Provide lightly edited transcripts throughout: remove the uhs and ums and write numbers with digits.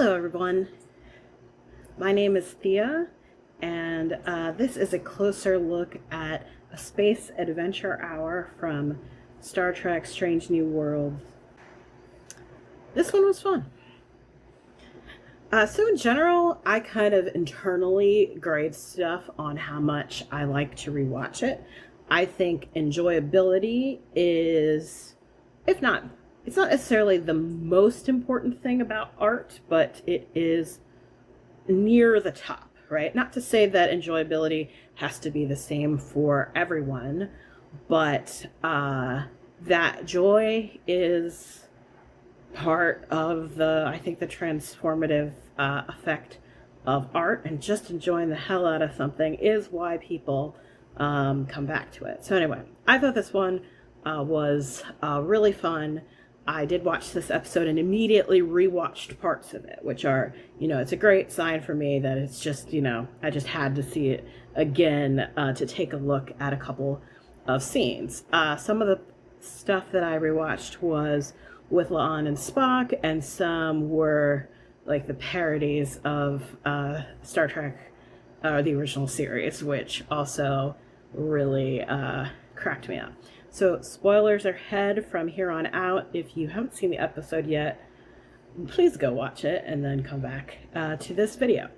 Hello everyone, my name is Thea, and this is a closer look at a space adventure hour from Star Trek Strange New Worlds. This one was fun. So in general, I kind of internally grade stuff on how much I like to rewatch it. I think enjoyability is, if not, it's not necessarily the most important thing about art, but it is near the top, right? Not to say that enjoyability has to be the same for everyone, but that joy is part of I think the transformative effect of art, and just enjoying the hell out of something is why people come back to it. So anyway, I thought this one was really fun. I did watch this episode and immediately rewatched parts of it, which are, it's a great sign for me that it's just, I just had to see it again to take a look at a couple of scenes. Some of the stuff that I rewatched was with La'an and Spock, and some were like the parodies of Star Trek, the original series, which also really cracked me up. So spoilers are ahead from here on out. If you haven't seen the episode yet, please go watch it and then come back to this video.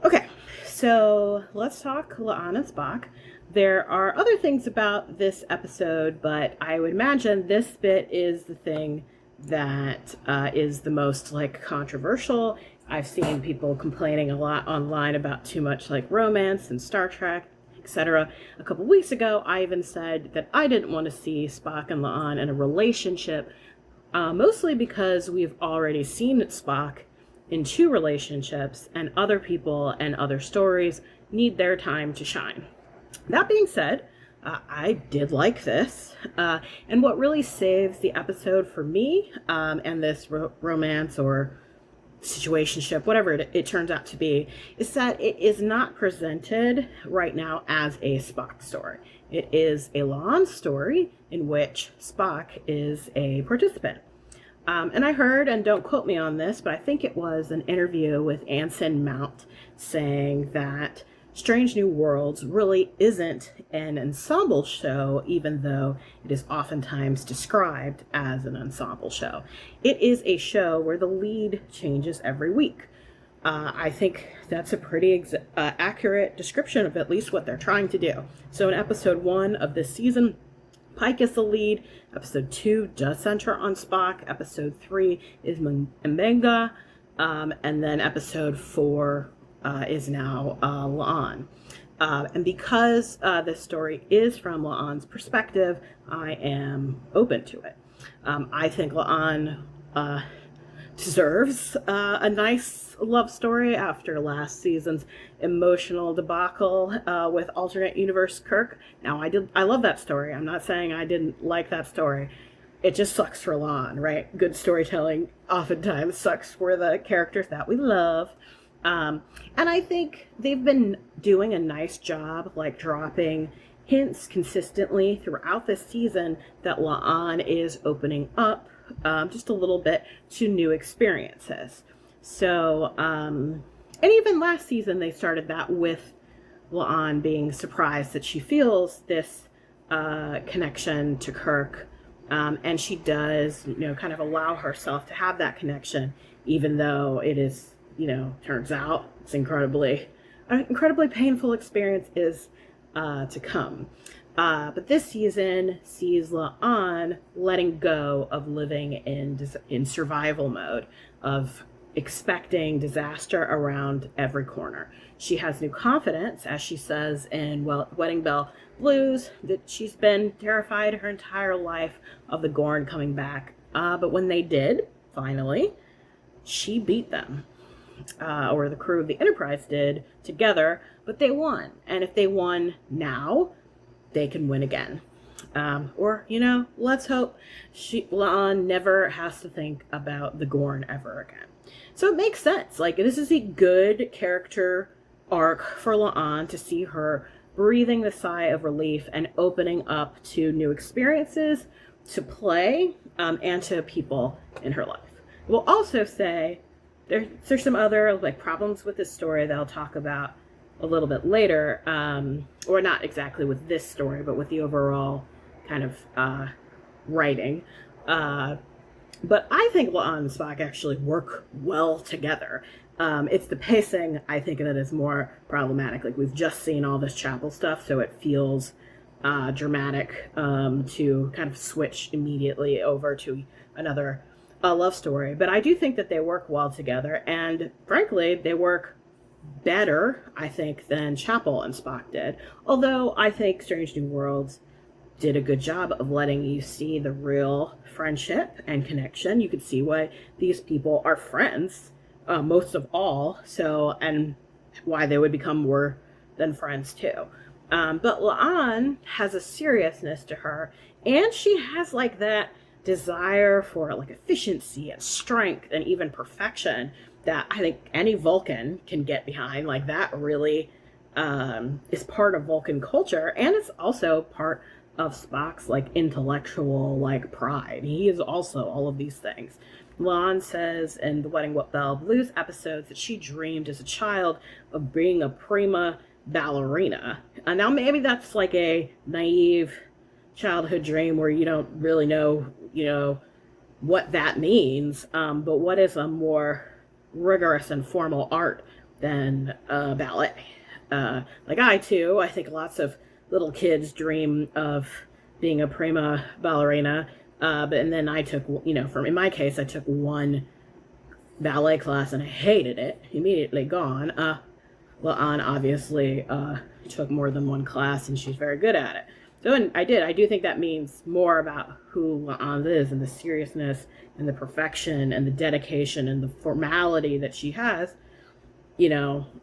Okay, so let's talk La'an and Spock. There are other things about this episode, but I would imagine this bit is the thing that is the most controversial. I've seen people complaining a lot online about too much romance and Star Trek, etc. A couple weeks ago, I even said that I didn't want to see Spock and La'an in a relationship, mostly because we've already seen Spock in two relationships, and other people and other stories need their time to shine. That being said, I did like this, and what really saves the episode for me, and this romance or situationship, whatever it turns out to be, is that it is not presented right now as a Spock story. It is a La'an story in which Spock is a participant. And I heard, and don't quote me on this, but I think it was an interview with Anson Mount saying that Strange New Worlds really isn't an ensemble show, even though it is oftentimes described as an ensemble show. It is a show where the lead changes every week. I think that's a pretty accurate description of at least what they're trying to do. So in episode 1 of this season, Pike is the lead. Episode 2 does center on Spock. Episode 3 is Mbenga. And then episode 4 is now La'an. And because this story is from La'an's perspective, I am open to it. I think La'an deserves a nice love story after last season's emotional debacle with alternate universe Kirk. Now, I love that story. I'm not saying I didn't like that story. It just sucks for La'an, right? Good storytelling oftentimes sucks for the characters that we love. And I think they've been doing a nice job, dropping hints consistently throughout this season that La'an is opening up just a little bit to new experiences. So, and even last season they started that with La'an being surprised that she feels this connection to Kirk, and she does, kind of allow herself to have that connection, even though it is, turns out it's an incredibly painful experience is to come. But this season sees La'an letting go of living in survival mode, of expecting disaster around every corner. She has new confidence, as she says in Wedding Bell Blues, that she's been terrified her entire life of the Gorn coming back. But when they did, finally, she beat them. Or the crew of the Enterprise did together, but they won. And if they won now, they can win again. Or, let's hope La'an never has to think about the Gorn ever again. So it makes sense. This is a good character arc for La'an to see her breathing the sigh of relief and opening up to new experiences, to play, and to people in her life. We'll also say there's some other like problems with this story that I'll talk about a little bit later, or not exactly with this story, but with the overall kind of writing. Uh, but I think La'an and Spock actually work well together. It's the pacing, I think, that is more problematic. Like, we've just seen all this chapel stuff, so it feels dramatic to kind of switch immediately over to another love story. But I do think that they work well together, and frankly, they work better, I think, than Chapel and Spock did. Although I think Strange New Worlds did a good job of letting you see the real friendship and connection. You could see why these people are friends, most of all. So, and why they would become more than friends too. But La'an has a seriousness to her, and she has like that desire for like efficiency and strength and even perfection that I think any Vulcan can get behind. Like, that really is part of Vulcan culture, and it's also part of Spock's like intellectual like pride. He is also all of these things. La'an says in the Wedding Bell Blues episodes that she dreamed as a child of being a prima ballerina. Now maybe that's like a naive childhood dream where you don't really know, what that means. But what is a more rigorous and formal art than ballet? Like, I think lots of little kids dream of being a prima ballerina. And then I took, in my case, I took one ballet class and I hated it. Immediately gone. La'an obviously took more than one class, and she's very good at it. So, and I do think that means more about who La'an is, and the seriousness and the perfection and the dedication and the formality that she has,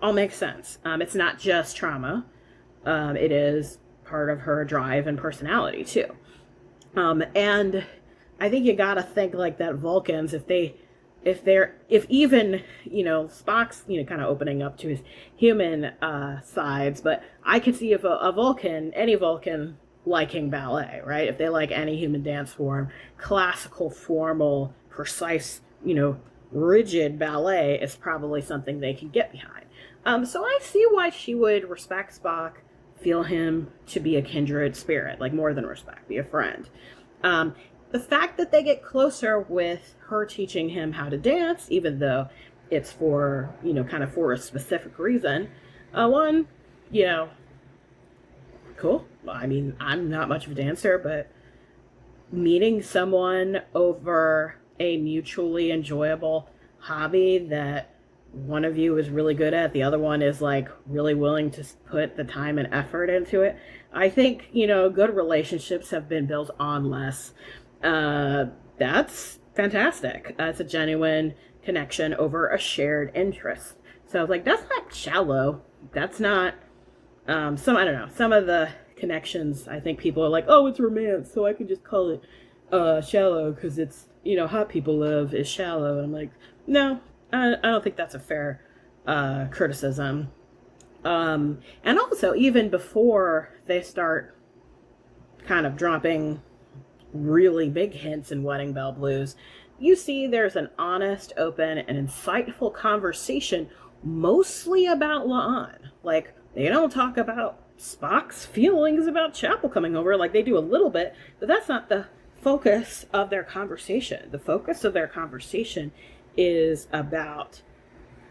all makes sense. It's not just trauma. It is part of her drive and personality too. And I think you gotta think like that Vulcans, if even, Spock's, kind of opening up to his human sides, but I could see if a Vulcan, any Vulcan liking ballet, right? If they like any human dance form, classical, formal, precise, rigid ballet is probably something they can get behind. So I see why she would respect Spock, feel him to be a kindred spirit, like more than respect, be a friend. The fact that they get closer with her teaching him how to dance, even though it's for, kind of for a specific reason, cool. I mean, I'm not much of a dancer, but meeting someone over a mutually enjoyable hobby that one of you is really good at, the other one is like really willing to put the time and effort into it. I think, good relationships have been built on less. That's fantastic. It's a genuine connection over a shared interest. So I was like, that's not shallow. That's not, I don't know, some of the connections, I think people are like, oh, it's romance, so I can just call it shallow because it's, hot people love is shallow. And I'm like, no, I don't think that's a fair criticism. And also, even before they start kind of dropping really big hints in Wedding Bell Blues, you see there's an honest, open, and insightful conversation mostly about La'an. Like, they don't talk about Spock's feelings about Chapel coming over. Like, they do a little bit, but that's not the focus of their conversation. The focus of their conversation is about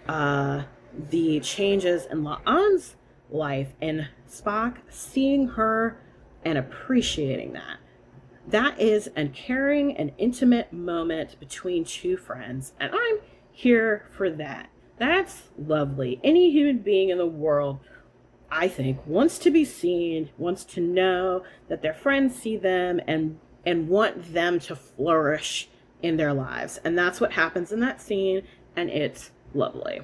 the changes in La'an's life and Spock seeing her and appreciating that. That is a caring and intimate moment between two friends, and I'm here for that. That's lovely. Any human being in the world, I think, wants to be seen, wants to know that their friends see them and want them to flourish in their lives. And that's what happens in that scene, and it's lovely.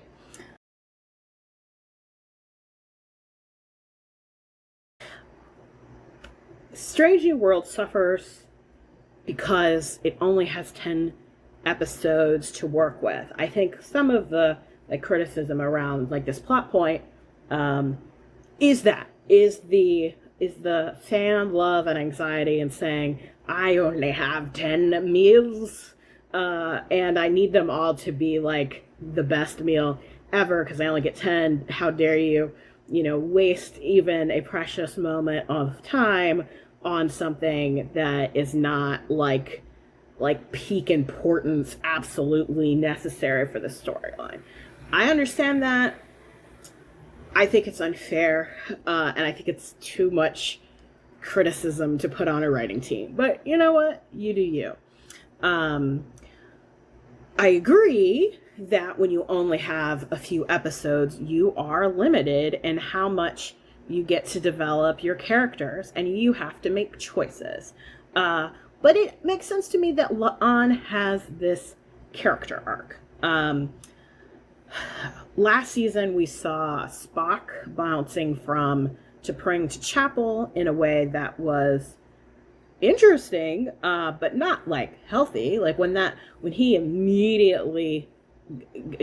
Strange New World suffers because it only has 10 episodes to work with. I think some of the criticism around this plot point is the fan love and anxiety and saying, I only have 10 meals and I need them all to be the best meal ever because I only get 10. How dare you, waste even a precious moment of time on something that is not like peak importance, absolutely necessary for the storyline. I understand that. I think it's unfair, and I think it's too much criticism to put on a writing team. But you know what? You do you. I agree that when you only have a few episodes, you are limited in how much you get to develop your characters, and you have to make choices. But it makes sense to me that La'an has this character arc. Last season, we saw Spock bouncing from T'Pring to Chapel in a way that was interesting, but not like healthy. Like when he immediately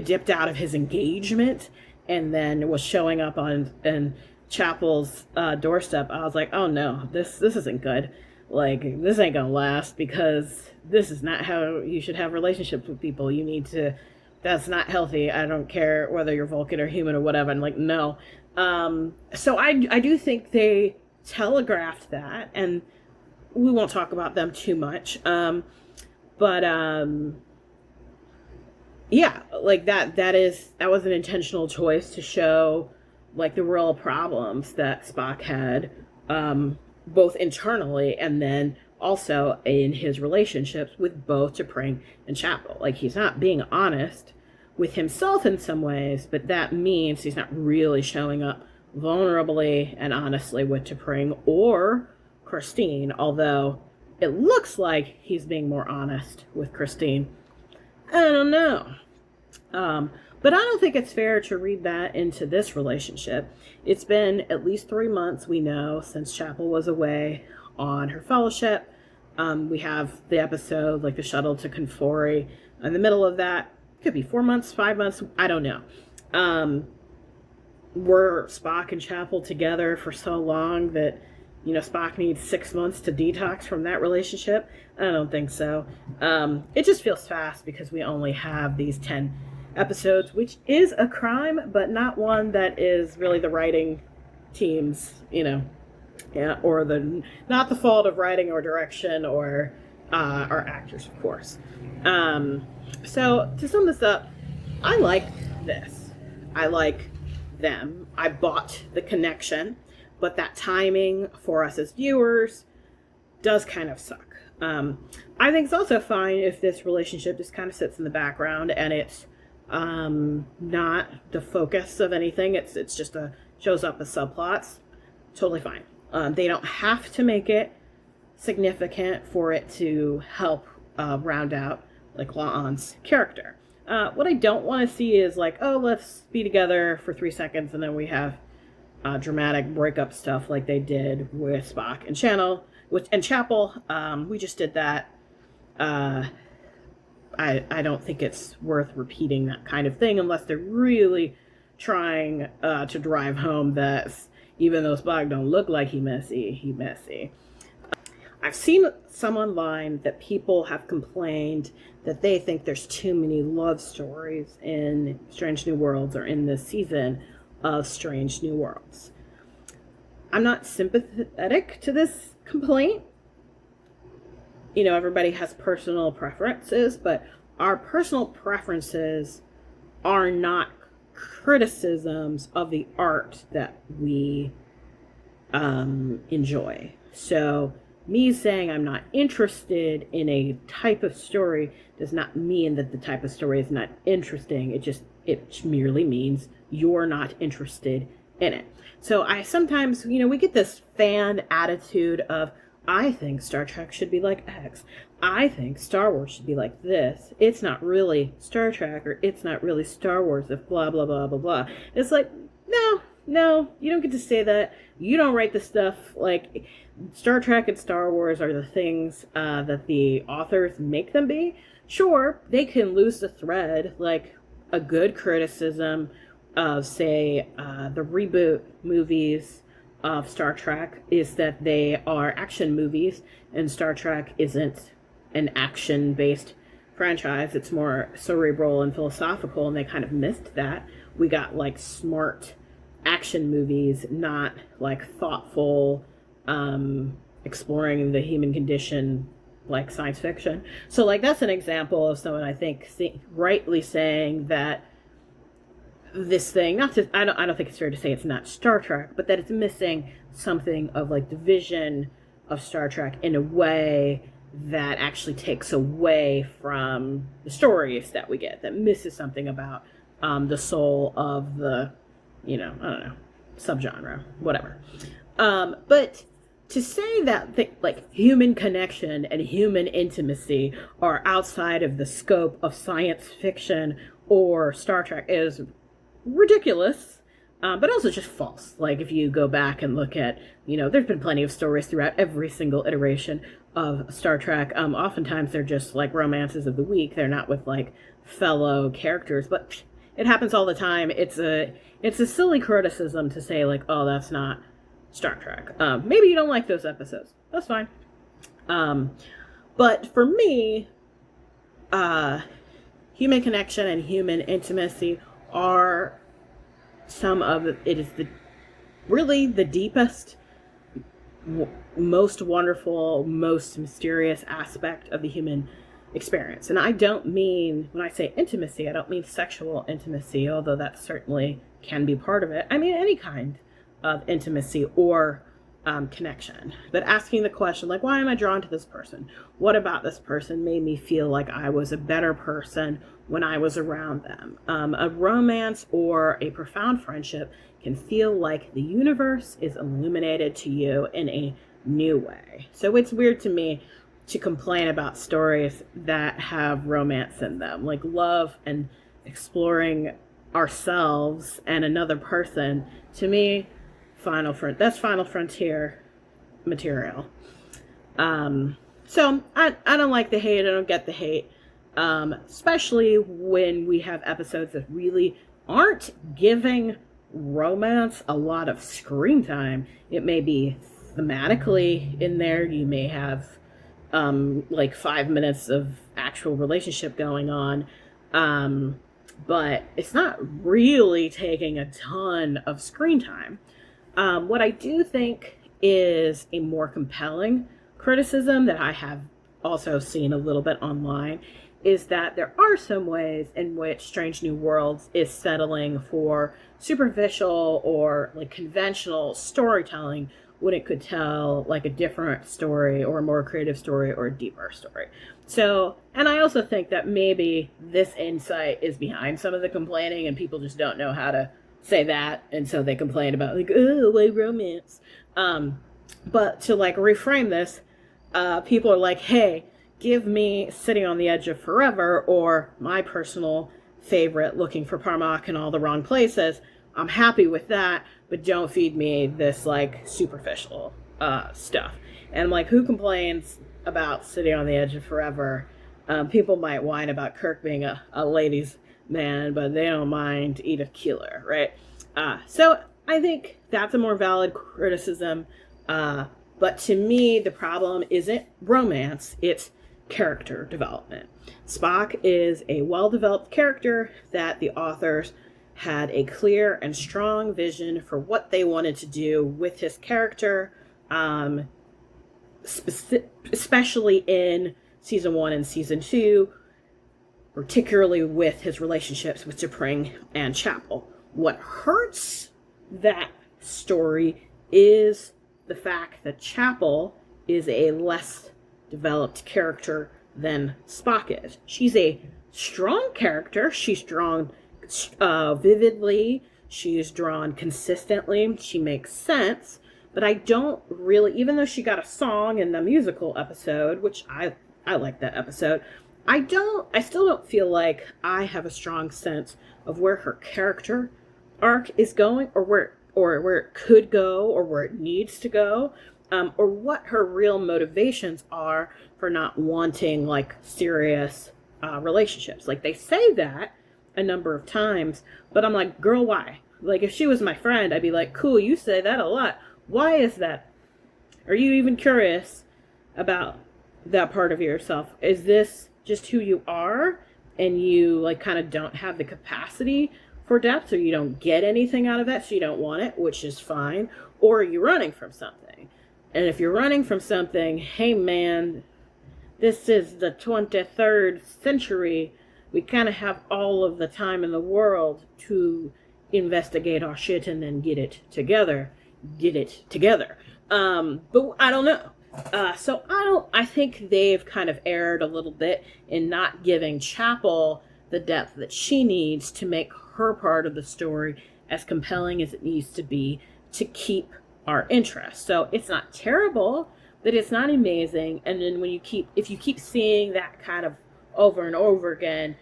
dipped out of his engagement and then was showing up on Chapel's doorstep, I was like, oh no, this isn't good. Like, this ain't gonna last, because this is not how you should have relationships with people. That's not healthy. I don't care whether you're Vulcan or human or whatever. I'm like, no. So I do think they telegraphed that, and we won't talk about them too much. But yeah, like that was an intentional choice to show like the real problems that Spock had, both internally and then also in his relationships with both T'Pring and Chapel. Like, he's not being honest with himself in some ways, but that means he's not really showing up vulnerably and honestly with T'Pring or Christine, although it looks like he's being more honest with Christine. I don't know. But I don't think it's fair to read that into this relationship. It's been at least 3 months, we know, since Chapel was away on her fellowship. We have the episode, like the shuttle to Confori. In the middle of that, could be 4 months, 5 months, I don't know. Were Spock and Chapel together for so long that, Spock needs 6 months to detox from that relationship? I don't think so. It just feels fast because we only have these 10 episodes, which is a crime, but not one that is really the writing team's, or not the fault of writing or direction or our actors, of course. So to sum this up, I like this. I like them. I bought the connection, but that timing for us as viewers does kind of suck. I think it's also fine if this relationship just kind of sits in the background and it's not the focus of anything. It's just shows up as subplots. Totally fine. They don't have to make it significant for it to help round out like La'an's character. What I don't want to see is like, oh, let's be together for 3 seconds and then we have dramatic breakup stuff like they did with Spock and Chapel. We just did that. I don't think it's worth repeating that kind of thing unless they're really trying to drive home that even though Spock don't look like he messy. I've seen some online that people have complained that they think there's too many love stories in Strange New Worlds or in this season of Strange New Worlds. I'm not sympathetic to this complaint. Everybody has personal preferences, but our personal preferences are not criticisms of the art that we enjoy. So me saying I'm not interested in a type of story does not mean that the type of story is not interesting. It merely means you're not interested in it. So I sometimes, we get this fan attitude of, I think Star Trek should be like X. I think Star Wars should be like this. It's not really Star Trek, or it's not really Star Wars if blah, blah, blah, blah, blah. It's like, no, you don't get to say that. You don't write the stuff. Like, Star Trek and Star Wars are the things that the authors make them be. Sure, they can lose the thread. Like, a good criticism of, say, the reboot movies of Star Trek is that they are action movies, and Star Trek isn't an action-based franchise. It's more cerebral and philosophical, and they kind of missed that. We got like smart action movies, not like thoughtful, exploring the human condition, like science fiction. So like that's an example of someone I think rightly saying that this thing, not to, I don't think it's fair to say it's not Star Trek, but that it's missing something of like the vision of Star Trek in a way that actually takes away from the stories that we get, that misses something about the soul of the, I don't know, subgenre, whatever. But to say that like human connection and human intimacy are outside of the scope of science fiction or Star Trek is ridiculous, but also just false. Like if you go back and look at, there's been plenty of stories throughout every single iteration of Star Trek. Oftentimes they're just like romances of the week. They're not with like fellow characters, but it happens all the time. It's a silly criticism to say like, oh, that's not Star Trek. Maybe you don't like those episodes. That's fine. But for me, human connection and human intimacy are it is really the deepest, most wonderful, most mysterious aspect of the human experience. And I don't mean, when I say intimacy, I don't mean sexual intimacy, although that certainly can be part of it. I mean any kind of intimacy or connection. But asking the question, like, why am I drawn to this person? What about this person made me feel like I was a better person when I was around them? A romance or a profound friendship can feel like the universe is illuminated to you in a new way. So it's weird to me to complain about stories that have romance in them, like love and exploring ourselves and another person. To me, that's Final Frontier material. So I don't like the hate. I don't get the hate, especially when we have episodes that really aren't giving romance a lot of screen time. It may be thematically in there. You may have like 5 minutes of actual relationship going on, but it's not really taking a ton of screen time. What I do think is a more compelling criticism that I have also seen a little bit online is that there are some ways in which Strange New Worlds is settling for superficial or like conventional storytelling when it could tell like a different story or a more creative story or a deeper story. So, and I also think that maybe this insight is behind some of the complaining and people just don't know how to say that, and so they complain about like, oh, why romance? But to like reframe this, people are like, hey, give me Sitting on the Edge of Forever or my personal favorite, Looking for Parmak in All the Wrong Places. I'm happy with that, but don't feed me this like superficial stuff. And I'm like, who complains about Sitting on the Edge of Forever? People might whine about Kirk being a ladies' man, but they don't mind Edith Keeler, right? So I think that's a more valid criticism. But to me, the problem isn't romance, it's character development. Spock is a well-developed character that the authors had a clear and strong vision for what they wanted to do with his character, especially in season 1 and season 2, particularly with his relationships with T'Pring and Chapel. What hurts that story is the fact that Chapel is a less developed character than Spock is. She's a strong character. She's drawn vividly. She's drawn consistently. She makes sense. But I don't really, even though she got a song in the musical episode, which I like that episode, I still don't feel like I have a strong sense of where her character arc is going, or where it could go, or where it needs to go, or what her real motivations are for not wanting like serious relationships. Like they say that a number of times, but I'm like, girl, why? Like if she was my friend, I'd be like, cool, you say that a lot. Why is that? Are you even curious about that part of yourself? Is this just who you are, and you like kind of don't have the capacity for depth, or you don't get anything out of that, so you don't want it, which is fine, or you're running from something. And if you're running from something, hey man, this is the 23rd century. We kind of have all of the time in the world to investigate our shit and then get it together. But I don't know. I think they've kind of erred a little bit in not giving Chapel the depth that she needs to make her part of the story as compelling as it needs to be to keep our interest. So it's not terrible, but it's not amazing. And then if you keep seeing that kind of over and over again,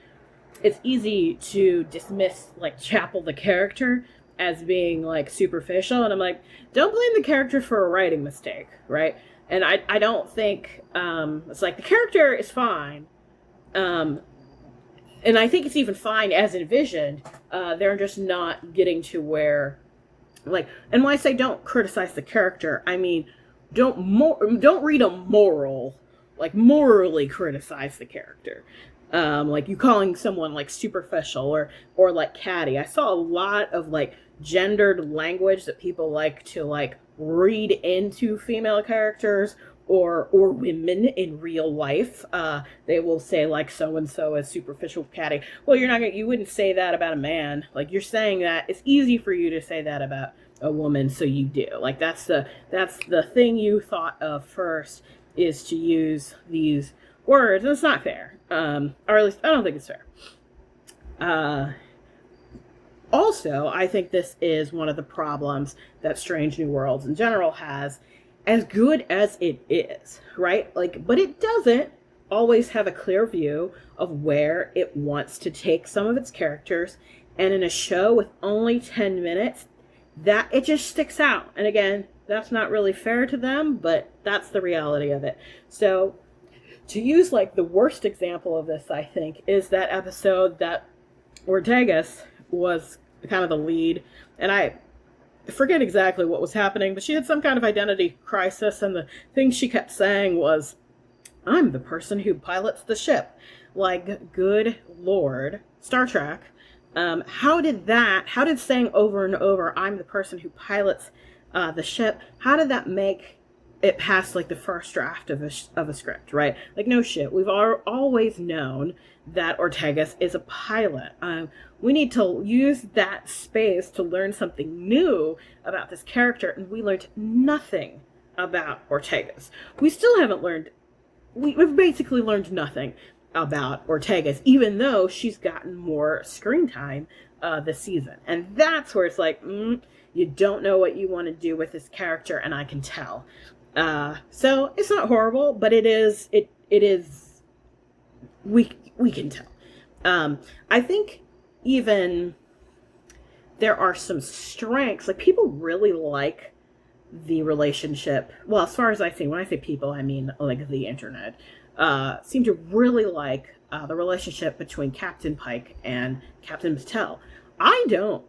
it's easy to dismiss like Chapel the character as being like superficial. And I'm like, don't blame the character for a writing mistake, right? And I don't think it's like the character is fine. And I think it's even fine as envisioned. They're just not getting to where, like, and when I say don't criticize the character, I mean don't read a moral, like morally criticize the character. Like you calling someone like superficial or like catty. I saw a lot of like gendered language that people like to like read into female characters or women in real life. They will say like so and so is superficial catty. Well, you wouldn't say that about a man. Like you're saying that it's easy for you to say that about a woman, so you do. Like that's the thing you thought of first, is to use these words, and it's not fair. Or at least I don't think it's fair. Also, I think this is one of the problems that Strange New Worlds in general has, as good as it is, right? Like, but it doesn't always have a clear view of where it wants to take some of its characters. And in a show with only 10 minutes, that it just sticks out. And again, that's not really fair to them, but that's the reality of it. So to use like the worst example of this, I think, is that episode that Ortegas was kind of the lead. And I forget exactly what was happening, but she had some kind of identity crisis, and the thing she kept saying was, I'm the person who pilots the ship. Like, good Lord, Star Trek. How did saying over and over, I'm the person who pilots the ship, how did that make it past like the first draft of a script, right? Like, no shit. We've always known that Ortegas is a pilot. We need to use that space to learn something new about this character, and we learned nothing about Ortegas. We still haven't learned, we've basically learned nothing about Ortegas, even though she's gotten more screen time this season. And that's where it's like, you don't know what you want to do with this character, and I can tell. So it's not horrible, but it is, we can tell. I think even there are some strengths, like people really like the relationship. Well, as far as I see, when I say people, I mean like the internet, seem to really like the relationship between Captain Pike and Captain Batel. I don't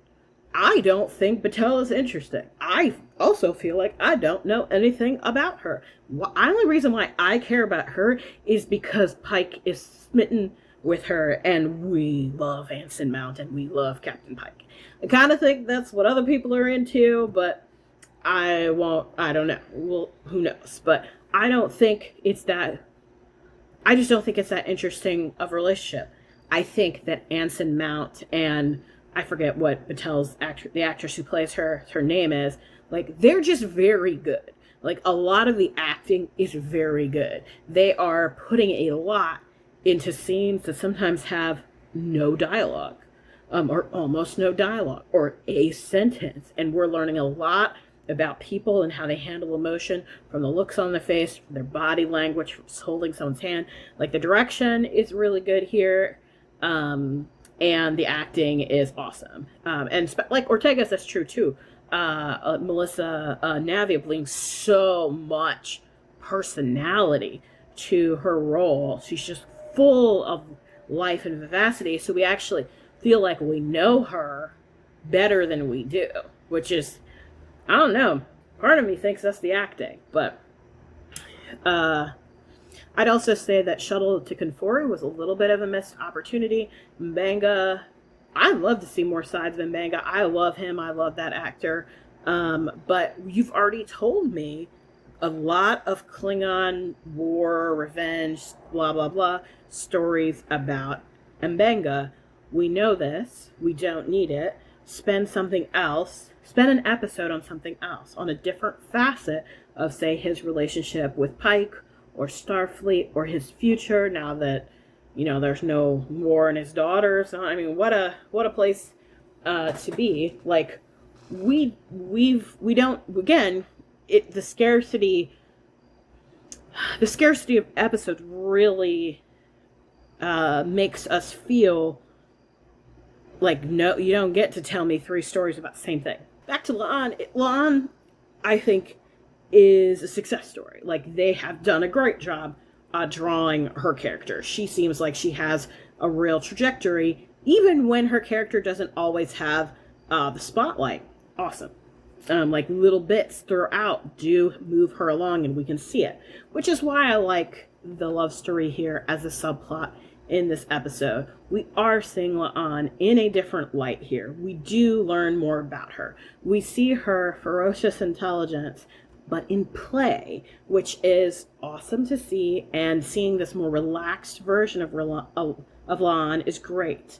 think Batel is interesting. I also feel like I don't know anything about her. The only reason why I care about her is because Pike is smitten with her, and we love Anson Mount and we love Captain Pike. I kind of think that's what other people are into, but I don't know. Well, who knows? But I just don't think it's that interesting of a relationship. I think that Anson Mount and I forget what Batel's the actress who plays her name is, like, they're just very good. Like, a lot of the acting is very good. They are putting a lot into scenes that sometimes have no dialogue, or almost no dialogue, or a sentence. And we're learning a lot about people and how they handle emotion from the looks on their face, from their body language, from holding someone's hand. Like, the direction is really good here. And the acting is awesome. And like Ortegas, that's true too. Melissa Navia brings so much personality to her role. She's just full of life and vivacity. So we actually feel like we know her better than we do, which is, I don't know. Part of me thinks that's the acting, but I I'd also say that Shuttle to Confori was a little bit of a missed opportunity. M'Benga, I'd love to see more sides of M'Benga. I love him. I love that actor. But you've already told me a lot of Klingon war, revenge, blah, blah, blah stories about M'Benga. We know this. We don't need it. Spend something else. Spend an episode on something else, on a different facet of, say, his relationship with Pike or Starfleet or his future now that, there's no war and his daughters. I mean, what a place to be. Like, we don't, again, the scarcity of episodes really makes us feel like, no, you don't get to tell me 3 stories about the same thing. Back to La'an. La'an, I think, is a success story. Like, they have done a great job drawing her character. She seems like she has a real trajectory, even when her character doesn't always have the spotlight. Awesome. Like, little bits throughout do move her along, and we can see it, which is why I like the love story here as a subplot in this episode. We are seeing La'an in a different light here. We do learn more about her. We see her ferocious intelligence, but in play, which is awesome to see, and seeing this more relaxed version of La'an is great.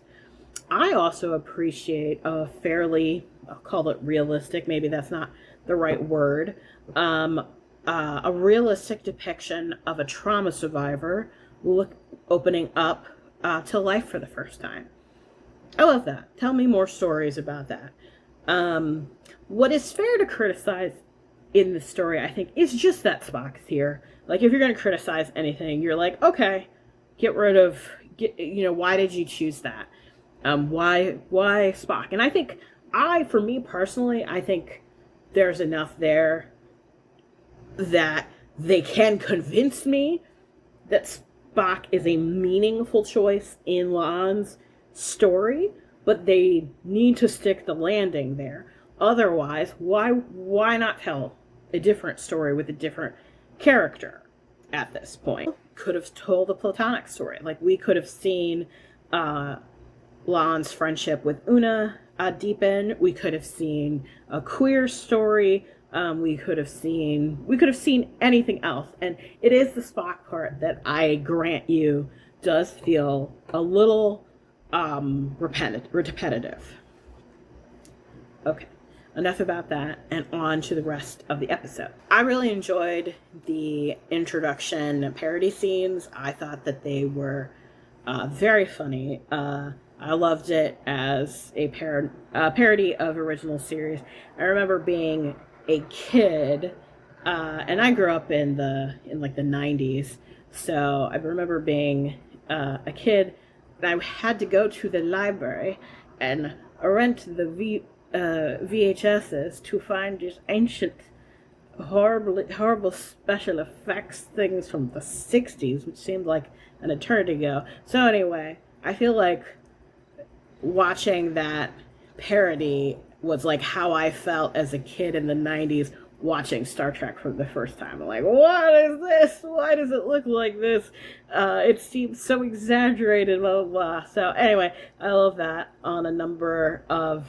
I also appreciate a fairly, I'll call it realistic, maybe that's not the right word, a realistic depiction of a trauma survivor opening up to life for the first time. I love that. Tell me more stories about that. What is fair to criticize in the story, I think, is just that Spock's here. Like, if you're going to criticize anything, you're like, okay, why did you choose that? Why Spock? And I think, for me personally, I think there's enough there that they can convince me that Spock is a meaningful choice in La'an's story, but they need to stick the landing there. Otherwise, why not tell a different story with a different character at this point? Could have told a platonic story. Like, we could have seen La'an's friendship with Una deepen. We could have seen a queer story. We could have seen anything else. And it is the Spock part that I grant you does feel a little repetitive. Okay, enough about that, and on to the rest of the episode. I really enjoyed the introduction parody scenes. I thought that they were very funny. I loved it as a parody of original series. I remember being a kid, and I grew up in the 90s, so I remember being a kid, and I had to go to the library and rent the VHSs to find these ancient, horrible special effects things from the 60s, which seemed like an eternity ago. So anyway, I feel like watching that parody was like how I felt as a kid in the 90s watching Star Trek for the first time. I'm like, what is this? Why does it look like this? It seems so exaggerated, blah, blah, blah. So anyway, I love that on a number of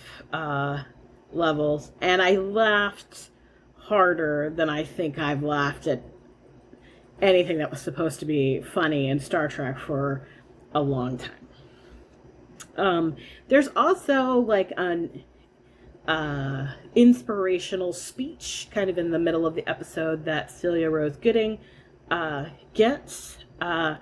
levels. And I laughed harder than I think I've laughed at anything that was supposed to be funny in Star Trek for a long time. There's also like an inspirational speech kind of in the middle of the episode that Celia Rose Gooding gets. I'm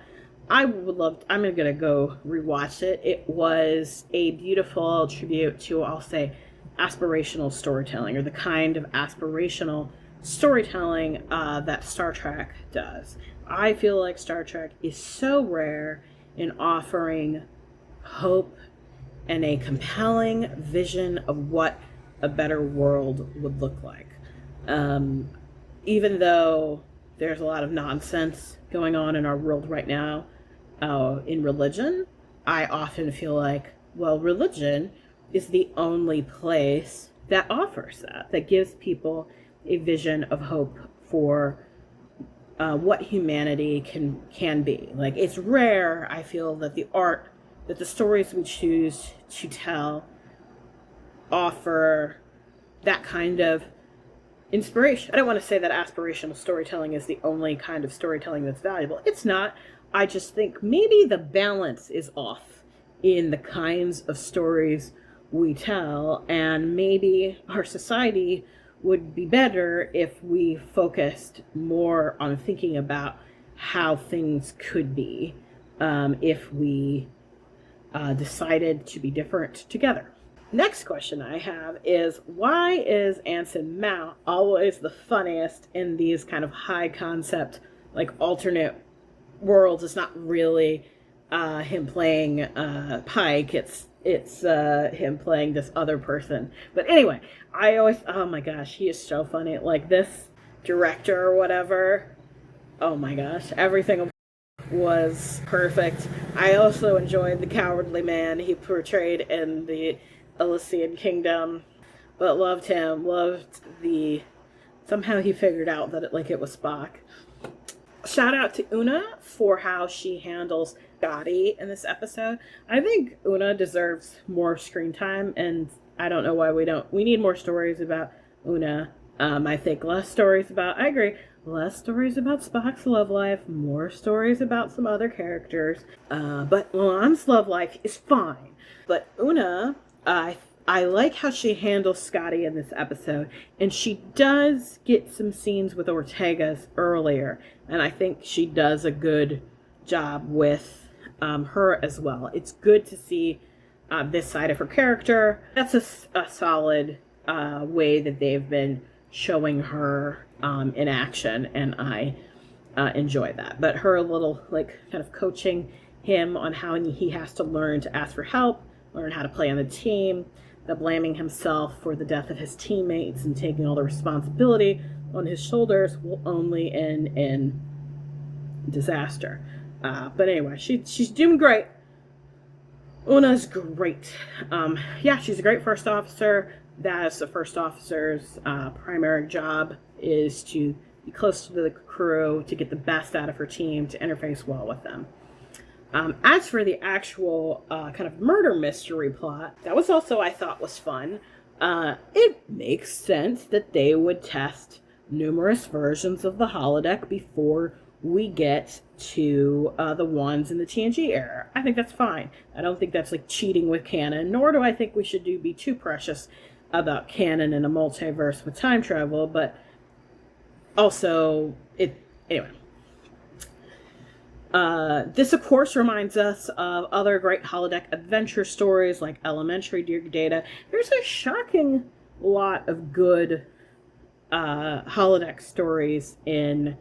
going to go rewatch it. It was a beautiful tribute to, I'll say, aspirational storytelling, or the kind of aspirational storytelling that Star Trek does. I feel like Star Trek is so rare in offering hope and a compelling vision of what a better world would look like. Even though there's a lot of nonsense going on in our world right now in religion, I often feel like, well, religion is the only place that offers that gives people a vision of hope for what humanity can be. Like, it's rare, I feel, that the stories we choose to tell offer that kind of inspiration. I don't want to say that aspirational storytelling is the only kind of storytelling that's valuable. It's not. I just think maybe the balance is off in the kinds of stories we tell, and maybe our society would be better if we focused more on thinking about how things could be, if we decided to be different together. Next question I have is, why is Anson Mount always the funniest in these kind of high concept, like, alternate worlds? It's not really him playing Pike. It's him playing this other person. But anyway, oh my gosh, he is so funny. Like, this director or whatever, oh my gosh, everything was perfect. I also enjoyed the cowardly man he portrayed in the Elysian Kingdom, but loved him. Somehow he figured out that it was Spock. Shout out to Una for how she handles Scotty in this episode. I think Una deserves more screen time, and I don't know why we don't. We need more stories about Una. I think I agree, less stories about Spock's love life, more stories about some other characters. But La'an's love life is fine. But Una, I like how she handles Scotty in this episode, and she does get some scenes with Ortega's earlier, and I think she does a good job with her as well. It's good to see this side of her character. That's a solid way that they've been showing her in action, and I enjoy that. But her little, kind of coaching him on how he has to learn to ask for help, learn how to play on the team, the blaming himself for the death of his teammates and taking all the responsibility on his shoulders will only end in disaster. But anyway, she's doing great. Una's great. She's a great first officer. That is the first officer's primary job, is to be close to the crew, to get the best out of her team, to interface well with them. As for the actual kind of murder mystery plot, that was also, I thought, was fun. It makes sense that they would test numerous versions of the holodeck before we get to the ones in the TNG era. I think that's fine. I don't think that's cheating with canon, nor do I think we should be too precious about canon in a multiverse with time travel, but also, anyway. This, of course, reminds us of other great holodeck adventure stories like Elementary, Dear Data. There's a shocking lot of good holodeck stories in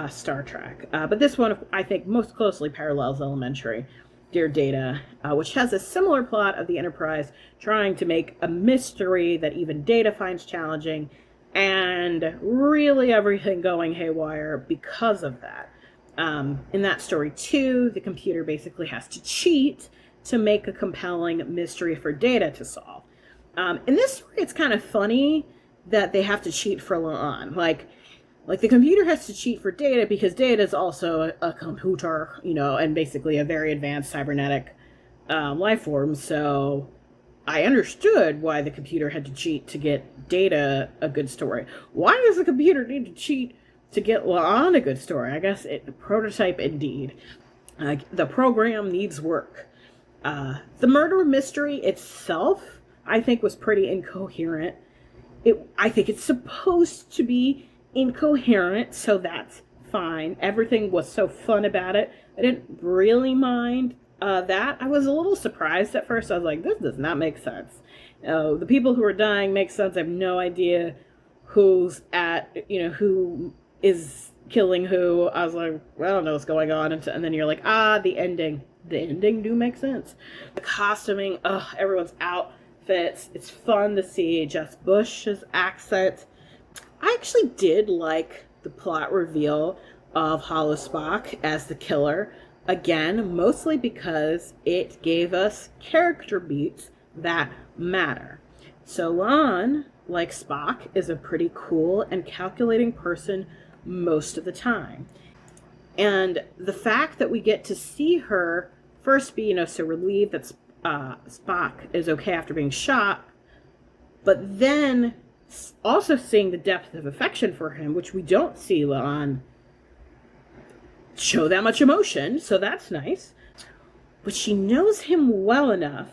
Star Trek. But this one, I think, most closely parallels Elementary, Dear Data, which has a similar plot of the Enterprise trying to make a mystery that even Data finds challenging, and really everything going haywire because of that. In that story, too, the computer basically has to cheat to make a compelling mystery for Data to solve. In this story, it's kind of funny that they have to cheat for La'an. Like the computer has to cheat for Data because Data is also a computer, and basically a very advanced cybernetic life form. So I understood why the computer had to cheat to get Data a good story. Why does the computer need to cheat to get La'an a good story? I guess prototype indeed. The program needs work. The murder mystery itself, I think, was pretty incoherent. I think it's supposed to be incoherent, so that's fine. Everything was so fun about it. I didn't really mind that. I was a little surprised at first. I was like, this does not make sense. The people who are dying make sense. I have no idea who is killing who. I was like, well, I don't know what's going on. And then you're like, the ending. The ending do make sense. The costuming, everyone's outfits. It's fun to see Jess Bush's accent. I actually did like the plot reveal of Hollow Spock as the killer. Again, mostly because it gave us character beats that matter. So La'an, like Spock, is a pretty cool and calculating person most of the time. And the fact that we get to see her first be, so relieved that Spock is okay after being shot, but then also seeing the depth of affection for him, which we don't see La'an show that much emotion, so that's nice. But she knows him well enough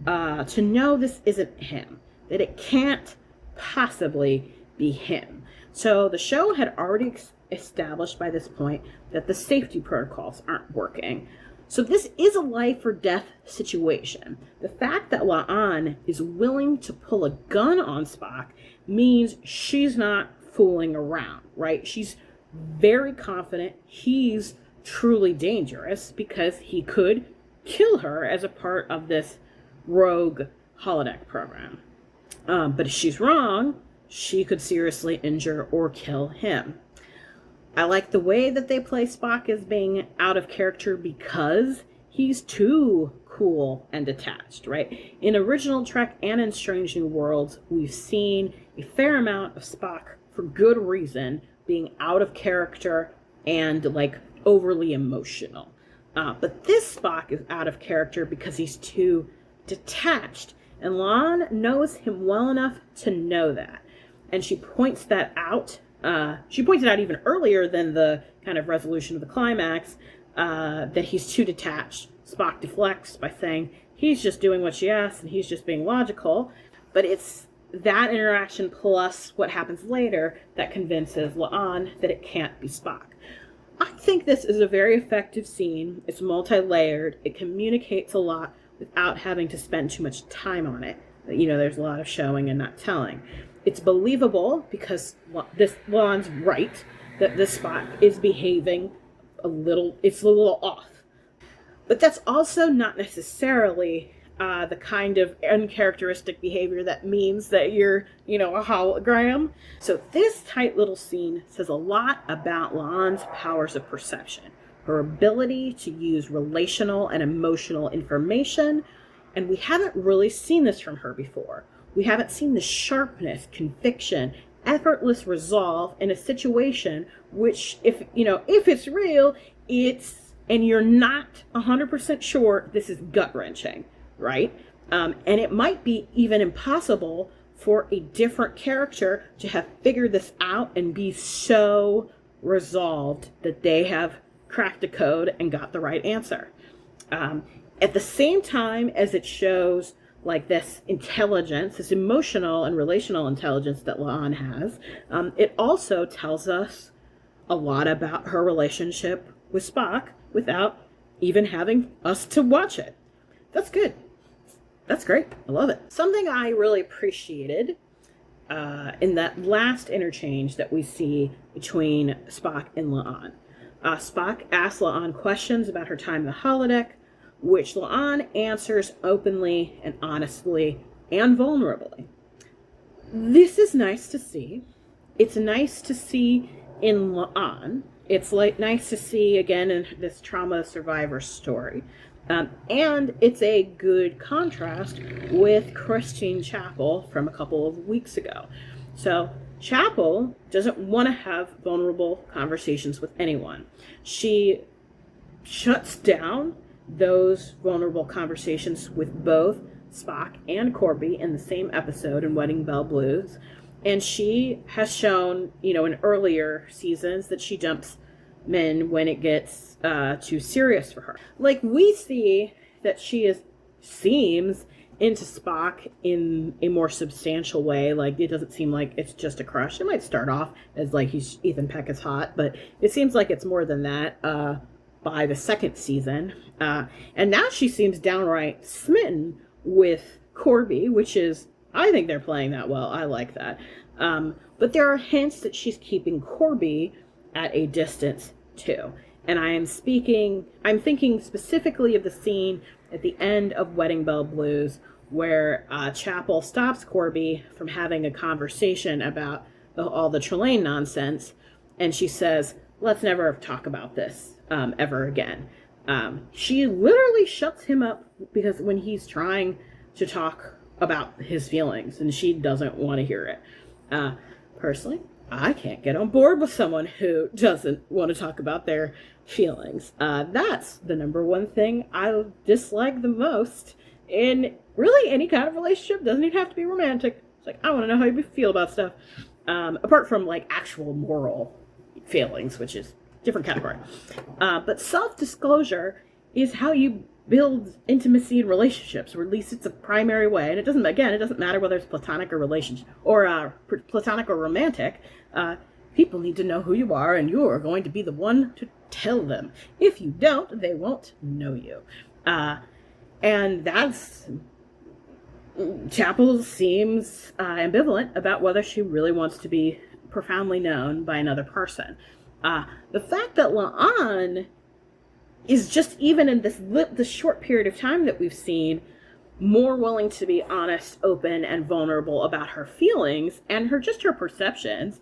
to know this isn't him, that it can't possibly be him. So the show had already established by this point that the safety protocols aren't working. So this is a life or death situation. The fact that La'an is willing to pull a gun on Spock means she's not fooling around, right? She's very confident he's truly dangerous because he could kill her as a part of this rogue holodeck program. But if she's wrong, she could seriously injure or kill him. I like the way that they play Spock as being out of character because he's too cool and detached, right? In original Trek and in Strange New Worlds, we've seen a fair amount of Spock, for good reason, being out of character and like overly emotional. But this Spock is out of character because he's too detached. And La'an knows him well enough to know that. And she points that out. She points it out even earlier than the kind of resolution of the climax, that he's too detached. Spock deflects by saying he's just doing what she asks and he's just being logical. But it's that interaction plus what happens later that convinces La'an that it can't be Spock. I think this is a very effective scene. It's multi-layered. It communicates a lot without having to spend too much time on it. There's a lot of showing and not telling. It's believable because La'an's right that this Spock is behaving a little off. But that's also not necessarily the kind of uncharacteristic behavior that means that you're, a hologram. So this tight little scene says a lot about La'an's powers of perception, her ability to use relational and emotional information, and we haven't really seen this from her before. We haven't seen the sharpness, conviction, effortless resolve in a situation which, if it's real, and you're not 100% sure, this is gut-wrenching, right? And it might be even impossible for a different character to have figured this out and be so resolved that they have cracked the code and got the right answer. At the same time as it shows like this intelligence, this emotional and relational intelligence that La'an has, it also tells us a lot about her relationship with Spock without even having us to watch it. That's good. That's great. I love it. Something I really appreciated in that last interchange that we see between Spock and La'an. Spock asks La'an questions about her time in the holodeck, which La'an answers openly and honestly and vulnerably. This is nice to see. It's nice to see in La'an. It's nice to see again in this trauma survivor story. And it's a good contrast with Christine Chapel from a couple of weeks ago. So Chapel doesn't want to have vulnerable conversations with anyone. She shuts down those vulnerable conversations with both Spock and Corby in the same episode in Wedding Bell Blues. And she has shown, in earlier seasons that she dumps men when it gets too serious for her. Like, we see that she seems into Spock in a more substantial way. Like, it doesn't seem like it's just a crush. It might start off as like Ethan Peck is hot, but it seems like it's more than that by the second season. And now she seems downright smitten with Corby, which is, I think they're playing that well. I like that. But there are hints that she's keeping Corby at a distance too. And I'm thinking specifically of the scene at the end of Wedding Bell Blues where Chapel stops Corby from having a conversation about all the Trelane nonsense. And she says, let's never talk about this ever again. She literally shuts him up because when he's trying to talk about his feelings and she doesn't want to hear it. Personally, I can't get on board with someone who doesn't want to talk about their feelings. That's the number one thing I dislike the most in really any kind of relationship. Doesn't even have to be romantic. It's like, I want to know how you feel about stuff. Apart from like actual moral feelings, which is different category. But self-disclosure is how you build intimacy in relationships, or at least it's a primary way. And it doesn't matter whether it's platonic or relationship or platonic or romantic. People need to know who you are, and you are going to be the one to tell them. If you don't, they won't know you. And that's Chapel seems ambivalent about whether she really wants to be profoundly known by another person. The fact that La'an is just, even in this short period of time that we've seen, more willing to be honest, open, and vulnerable about her feelings and her perceptions,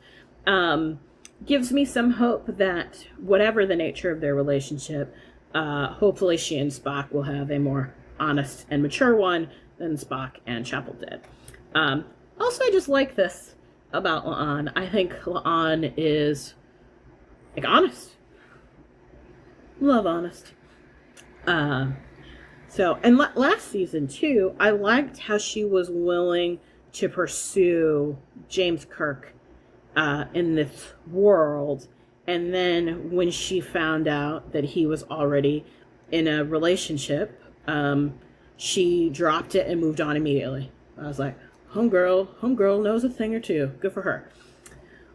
gives me some hope that whatever the nature of their relationship, hopefully she and Spock will have a more honest and mature one than Spock and Chapel did. Also, I just like this about La'an. I think La'an is like honest. Love honest. Last season too, I liked how she was willing to pursue James Kirk in this world, and then when she found out that he was already in a relationship, she dropped it and moved on immediately. I was like, homegirl knows a thing or two. Good for her.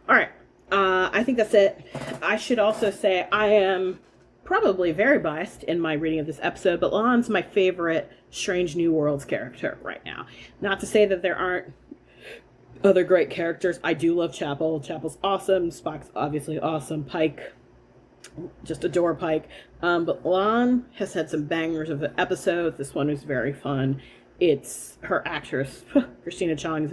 All right. I think that's it. I should also say I am probably very biased in my reading of this episode, but La'an's my favorite Strange New Worlds character right now. Not to say that there aren't other great characters. I do love Chapel. Chapel's awesome. Spock's obviously awesome. Pike, just adore Pike. But La'an has had some bangers of episodes. This one was very fun. It's her actress, Christina Chong,